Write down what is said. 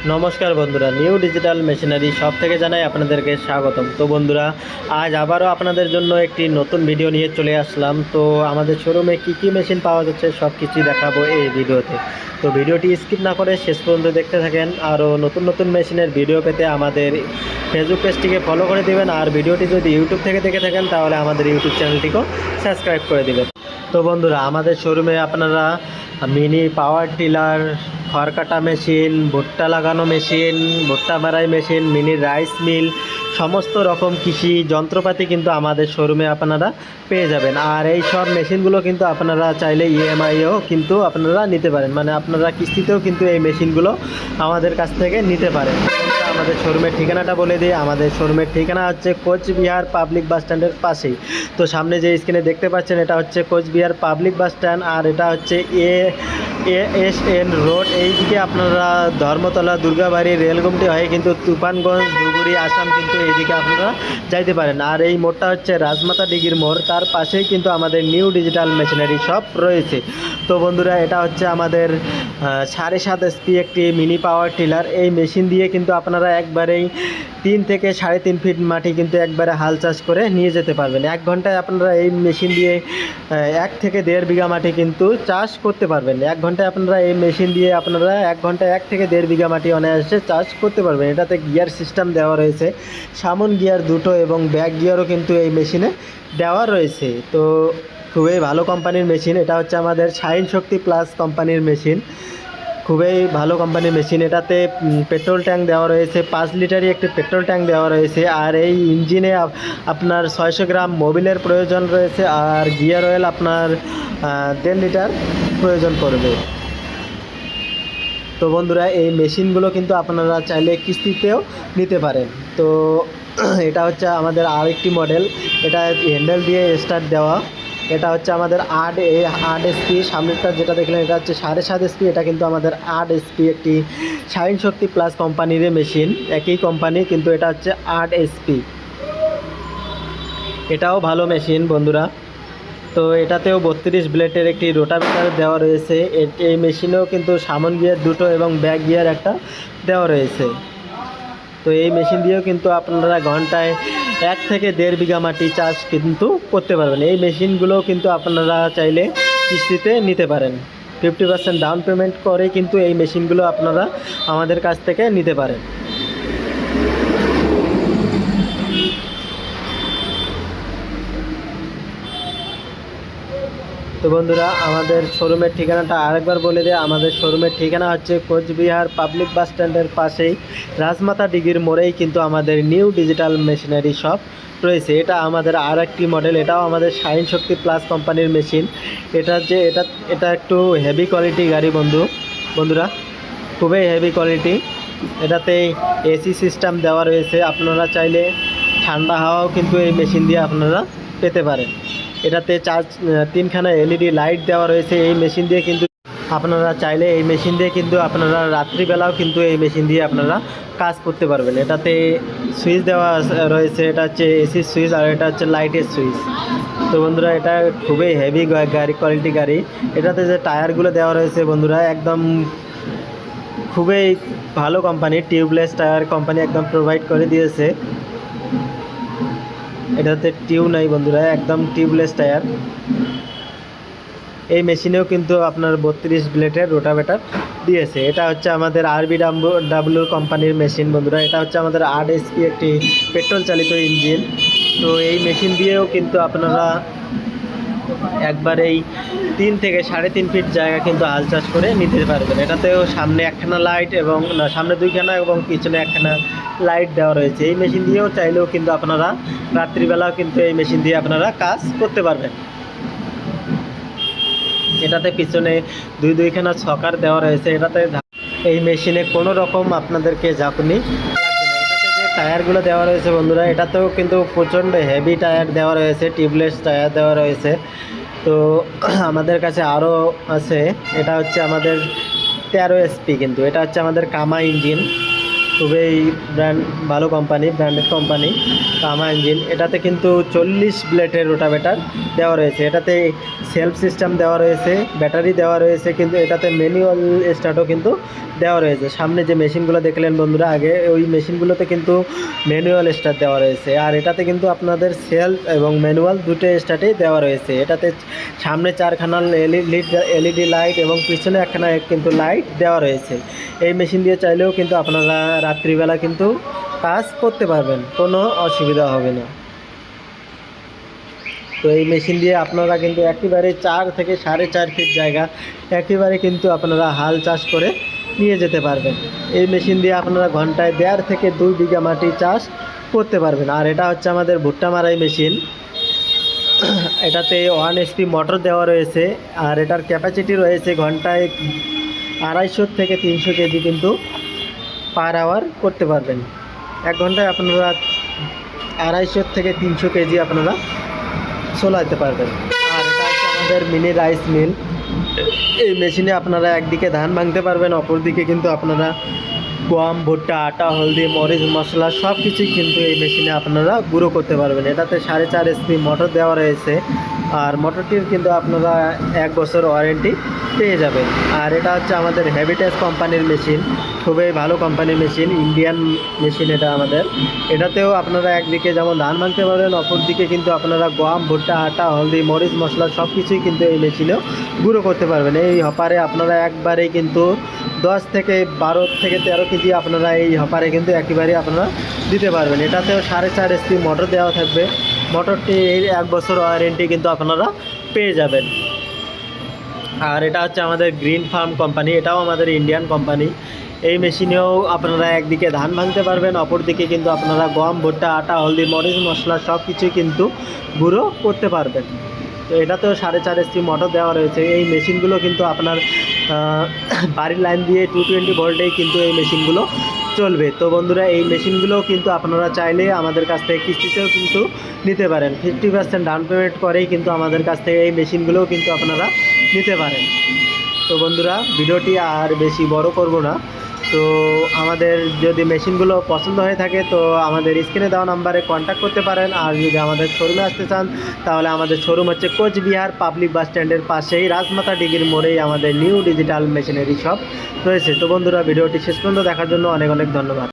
নমস্কার বন্ধুরা, new digital machinery shop থেকে জানাই আপনাদেরকে স্বাগতম। তো বন্ধুরা, আজ আবারও আপনাদের জন্য একটি নতুন ভিডিও নিয়ে চলে আসলাম। তো আমাদের শোরুমে কি মেশিন পাওয়া যাচ্ছে সব কিছুই দেখাবো এই ভিডিওতে। তো ভিডিওটি স্কিপ না করে শেষ পর্যন্ত দেখতে থাকেন। আরও নতুন নতুন মেশিনের ভিডিও পেতে আমাদের ফেসবুক পেজটিকে ফলো করে দেবেন। আর ভিডিওটি যদি ইউটিউব থেকে দেখে থাকেন তাহলে আমাদের ইউটিউব চ্যানেলটিকেও সাবস্ক্রাইব করে দেবেন। তো বন্ধুরা, আমাদের শোরুমে আপনারা মিনি পাওয়ার টিলার, খড় কাটা মেশিন, ভুট্টা লাগানো মেশিন, ভুট্টা মারাই মেশিন, মিনি রাইস মিল, সমস্ত রকম কৃষি যন্ত্রপাতি কিন্তু আমাদের শোরুমে আপনারা পেয়ে যাবেন। আর এই সব মেশিনগুলো কিন্তু আপনারা চাইলে ইএমআইও কিন্তু আপনারা নিতে পারেন, মানে আপনারা কিস্তিতেও কিন্তু এই মেশিনগুলো আমাদের কাছ থেকে নিতে পারেন। আমাদের শোরুমের ঠিকানাটা বলে দিই। আমাদের শোরুমের ঠিকানা হচ্ছে কোচবিহার পাবলিক বাস স্ট্যান্ডের পাশেই। তো সামনে যে স্ক্রিনে দেখতে পাচ্ছেন এটা হচ্ছে কোচবিহার পাবলিক বাস স্ট্যান্ড, আর এটা হচ্ছে ASN রোড। এইদিকে আপনারা ধর্মতলা, দুর্গাবাড়ি, রেলগুমটি হয়ে কিন্তু তুফানগঞ্জ, ধুবুরি, আসাম কিন্তু এইদিকে আপনারা যাইতে পারেন। আর এই মোড়টা হচ্ছে রাজমাতা ডিগির মোড়, তার পাশেই কিন্তু আমাদের নিউ ডিজিটাল মেশিনারি শপ রয়েছে। তো বন্ধুরা, এটা হচ্ছে আমাদের 7.5 HP একটি মিনি পাওয়ার টিলার। এই মেশিন দিয়ে কিন্তু আপনারা একবারেই 3 থেকে 3.5 ফিট মাটি কিন্তু একবারে হাল চাষ করে নিয়ে যেতে পারবেন। 1 ঘন্টায় আপনারা এই মেশিন দিয়ে 1 থেকে 1.5 বিঘা মাটি কিন্তু চাষ করতে পারবেন। 1 ঘন্টায় আপনারা এই মেশিন দিয়ে আপনারা 1 ঘন্টায় 1 থেকে 1.5 বিঘা মাটি অনায়াসে চাষ করতে পারবেন। এটাতে গিয়ার সিস্টেম দেওয়া রয়েছে, সামন গিয়ার দুটো এবং ব্যাক গিয়ারও কিন্তু এই মেশিনে দেওয়া রয়েছে। তো খুবই ভালো কোম্পানির মেশিন। এটা হচ্ছে আমাদের শাইন শক্তি প্লাস কোম্পানির মেশিন, খুবই ভালো কোম্পানির মেশিন। এটাতে পেট্রোল ট্যাঙ্ক দেওয়া রয়েছে, 5 লিটারই একটি পেট্রোল ট্যাঙ্ক দেওয়া রয়েছে। আর এই ইঞ্জিনে আপনার 600 গ্রাম মোবিলের প্রয়োজন রয়েছে, আর গিয়ার অয়েল আপনার 1.5 লিটার প্রয়োজন পড়বে। তো বন্ধুরা, এই মেশিনগুলো কিন্তু আপনারা চাইলে কিস্তিতেও নিতে পারেন। তো এটা হচ্ছে আমাদের আরেকটি মডেল, এটা হ্যান্ডেল দিয়ে স্টার্ট দেওয়া। এটা হচ্ছে আমাদের 8 HP। সামনেরটা যেটা দেখলেন এটা হচ্ছে 7.5 HP। এটা কিন্তু আমাদের 8 HP একটি শাইন শক্তি প্লাস কোম্পানির মেশিন, একই কোম্পানি কিন্তু এটা হচ্ছে 8 HP। এটাও ভালো মেশিন বন্ধুরা। তো এটাতেও 32 ব্লেডের একটি রোটাভেটর দেওয়া রয়েছে। এই মেশিনেও কিন্তু সামন গিয়ার দুটো এবং ব্যাক গিয়ার একটা দেওয়া রয়েছে। তো এই মেশিন দিয়েও কিন্তু আপনারা ঘন্টায় 1 থেকে 1.5 বিঘা মাটি চাষ কিন্তু করতে পারবেন। এই মেশিনগুলোও কিন্তু আপনারা চাইলে কিস্তিতে নিতে পারেন। 50% ডাউন পেমেন্ট করে কিন্তু এই মেশিনগুলো আপনারা আমাদের কাছ থেকে নিতে পারেন। তো বন্ধুরা, আমাদের শোরুমের ঠিকানাটা আরেকবার বলে দেয়। আমাদের শোরুমের ঠিকানা হচ্ছে কোচবিহার পাবলিক বাস স্ট্যান্ডের পাশেই রাজমাতা ডিগির মোড়েই কিন্তু আমাদের নিউ ডিজিটাল মেশিনারি শপ রয়েছে। এটা আমাদের আর একটি মডেল, এটাও আমাদের শাইন শক্তি প্লাস কোম্পানির মেশিন। এটা একটু হেভি কোয়ালিটি গাড়ি বন্ধুরা, খুবই হেভি কোয়ালিটি। এটাতে এসি সিস্টেম দেওয়া রয়েছে, আপনারা চাইলে ঠান্ডা হাওয়াও কিন্তু এই মেশিন দিয়ে আপনারা পেতে পারেন। এটাতে 3খানা LED লাইট দেওয়া রয়েছে। এই মেশিন দিয়ে কিন্তু আপনারা চাইলে এই মেশিন দিয়ে কিন্তু আপনারা রাত্রিবেলাও কিন্তু এই মেশিন দিয়ে আপনারা কাজ করতে পারবেন। এটাতে সুইচ দেওয়া রয়েছে, এটা হচ্ছে এসির সুইচ আর এটা হচ্ছে লাইটের সুইচ। তো বন্ধুরা, এটা খুবই হেভি গাড়ি, কোয়ালিটি গাড়ি। এটাতে যে টায়ারগুলো দেওয়া রয়েছে বন্ধুরা, একদম খুবই ভালো কোম্পানি, টিউবলেস টায়ার কোম্পানি একদম প্রোভাইড করে দিয়েছে। এটাতে টিউব নাই বন্ধুরা, একদম টিউবলেস টায়ার। এই মেশিনেও কিন্তু আপনার 32 ব্লেডের রোটাভেটর দিয়েছে। এটা হচ্ছে আমাদের RBW কোম্পানির মেশিন বন্ধুরা। এটা হচ্ছে আমাদের 8 HP একটি পেট্রোল চালিত ইঞ্জিন। তো এই মেশিন দিয়েও কিন্তু আপনারা একবারেই 3 থেকে 3.5 ফিট জায়গা কিন্তু হাল চাষ করে নিতে পারবেন। এটাতেও সামনে 1খানা লাইট এবং সামনে 2খানা এবং পিছনে 1খানা লাইট দেওয়া রয়েছে। এই মেশিন দিয়েও চাইলেও কিন্তু আপনারা রাত্রিবেলাও কিন্তু এই মেশিন দিয়ে আপনারা কাজ করতে পারবেন। এটাতে পিছনে 2খানা ছকার দেওয়া রয়েছে। এটাতে এই মেশিনে কোনো রকম আপনাদেরকে ঝাঁকুনি লাগবে না। এটাতে যে টায়ারগুলো দেওয়া রয়েছে বন্ধুরা, এটাতেও কিন্তু প্রচণ্ড হেভি টায়ার দেওয়া রয়েছে, টিউবলেস টায়ার দেওয়া রয়েছে। তো আমাদের কাছে আরও আছে, এটা হচ্ছে আমাদের 13 SP, কিন্তু এটা হচ্ছে আমাদের কামা ইঞ্জিন। খুবই ভালো কোম্পানি, ব্র্যান্ডেড কোম্পানি কামা ইঞ্জিন। এটাতে কিন্তু 40 ব্লেডের রোটাভেটার দেওয়া রয়েছে। এটাতে সেলফ সিস্টেম দেওয়া রয়েছে, ব্যাটারি দেওয়া রয়েছে, কিন্তু এটাতে ম্যানুয়াল স্টার্টও কিন্তু দেওয়া রয়েছে। সামনে যে মেশিনগুলো দেখলেন বন্ধুরা আগে, ওই মেশিনগুলোতে কিন্তু ম্যানুয়াল স্টার্ট দেওয়া রয়েছে। আর এটাতে কিন্তু আপনাদের সেলফ এবং ম্যানুয়াল দুটো স্টার্টেই দেওয়া রয়েছে। এটাতে সামনে 4খানা এলইডি লাইট এবং পিছনে একখানা কিন্তু লাইট দেওয়া রয়েছে। এই মেশিন দিয়ে চাইলেও কিন্তু আপনারা রাত্রিবেলা কিন্তু কাজ করতে পারবেন, কোনো অসুবিধা হবে না। তো এই মেশিন দিয়ে আপনারা কিন্তু একেবারে 4 থেকে 4.5 ফিট জায়গা একেবারে কিন্তু আপনারা হাল চাষ করে নিয়ে যেতে পারবেন। এই মেশিন দিয়ে আপনারা ঘন্টায় 1.5 থেকে 2 বিঘা মাটি চাষ করতে পারবেন। আর এটা হচ্ছে আমাদের ভুট্টা মারাই মেশিন। এটাতে 1 HP মোটর দেওয়া রয়েছে। আর এটার ক্যাপাসিটি রয়েছে ঘন্টায় 250 থেকে 300 কেজি কিন্তু পার আওয়ার করতে পারবেন। 1 ঘন্টায় আপনারা 250 থেকে 300 কেজি আপনারা চলাতে পারবেন। আর এটা হচ্ছে আমাদের মিনি রাইস মিল। এই মেশিনে আপনারা একদিকে ধান ভাঙতে পারবেন, অপর দিকে কিন্তু আপনারা গম, ভুট্টা, আটা, হলদি, মরিচ, মশলা সব কিছুই কিন্তু এই মেশিনে আপনারা গুঁড়ো করতে পারবেন। এটাতে 4.5 HP মোটর দেওয়া রয়েছে। আর মোটরটির কিন্তু আপনারা 1 বছর ওয়ারেন্টি পেয়ে যাবেন। আর এটা হচ্ছে আমাদের হ্যাবিটেস কোম্পানির মেশিন, খুবই ভালো কোম্পানির মেশিন, ইন্ডিয়ান মেশিন এটা আমাদের। এটাতেও আপনারা একদিকে যেমন ধান ভাঙতে পারবেন, অপর দিকে কিন্তু আপনারা গম, ভুট্টা, আটা, হলদি, মরিচ, মশলা সব কিছুই কিন্তু এই মেশিনেও গুঁড়ো করতে পারবেন। এই হপারে আপনারা একবারেই কিন্তু 10 থেকে 12 থেকে 13 কেজি আপনারা এই হপারে কিন্তু একেবারেই আপনারা দিতে পারবেন। এটাতেও 4.5 HP মোটর দেওয়া থাকবে। মোটরটি 1 বছর ওয়ারেন্টি কিন্তু আপনারা পেয়ে যাবেন। আর এটা হচ্ছে আমাদের গ্রিন ফার্ম কোম্পানি, এটাও আমাদের ইন্ডিয়ান কোম্পানি। এই মেশিনেও আপনারা একদিকে ধান ভাঙতে পারবেন, অপর দিকে কিন্তু আপনারা গম, ভুট্টা, আটা, হলদি, মরিচ, মশলা সব কিছুই কিন্তু গুঁড়ো করতে পারবেন। তো এটাতেও 4.5 HP মোটর দেওয়া রয়েছে। এই মেশিনগুলো কিন্তু আপনার বাড়ির লাইন দিয়ে 220 ভোল্টেই কিন্তু এই মেশিনগুলো চলবে। তো বন্ধুরা, এই মেশিনগুলো কিন্তু আপনারা চাইলে আমাদের কাছ থেকে কিস্তিতেও কিন্তু নিতে পারেন। 50% ডাউন পেমেন্ট করেই কিন্তু আমাদের কাছ থেকে এই মেশিনগুলোও কিন্তু আপনারা নিতে পারেন। তো বন্ধুরা, ভিডিওটি আর বেশি বড় করব না। তো আমাদের যদি মেশিনগুলো পছন্দ হয়ে থাকে তো আমাদের স্ক্রিনে দেওয়া নাম্বারে কন্ট্যাক্ট করতে পারেন। আর যদি আমাদের শোরুমে আসতে চান তাহলে আমাদের শোরুম হচ্ছে কোচবিহার পাবলিক বাস স্ট্যান্ডের পাশেই রাজমাতা ডিগির মোড়েই আমাদের নিউ ডিজিটাল মেশিনারি শপ রয়েছে। তো বন্ধুরা, ভিডিওটি শেষ পর্যন্ত দেখার জন্য অনেক অনেক ধন্যবাদ।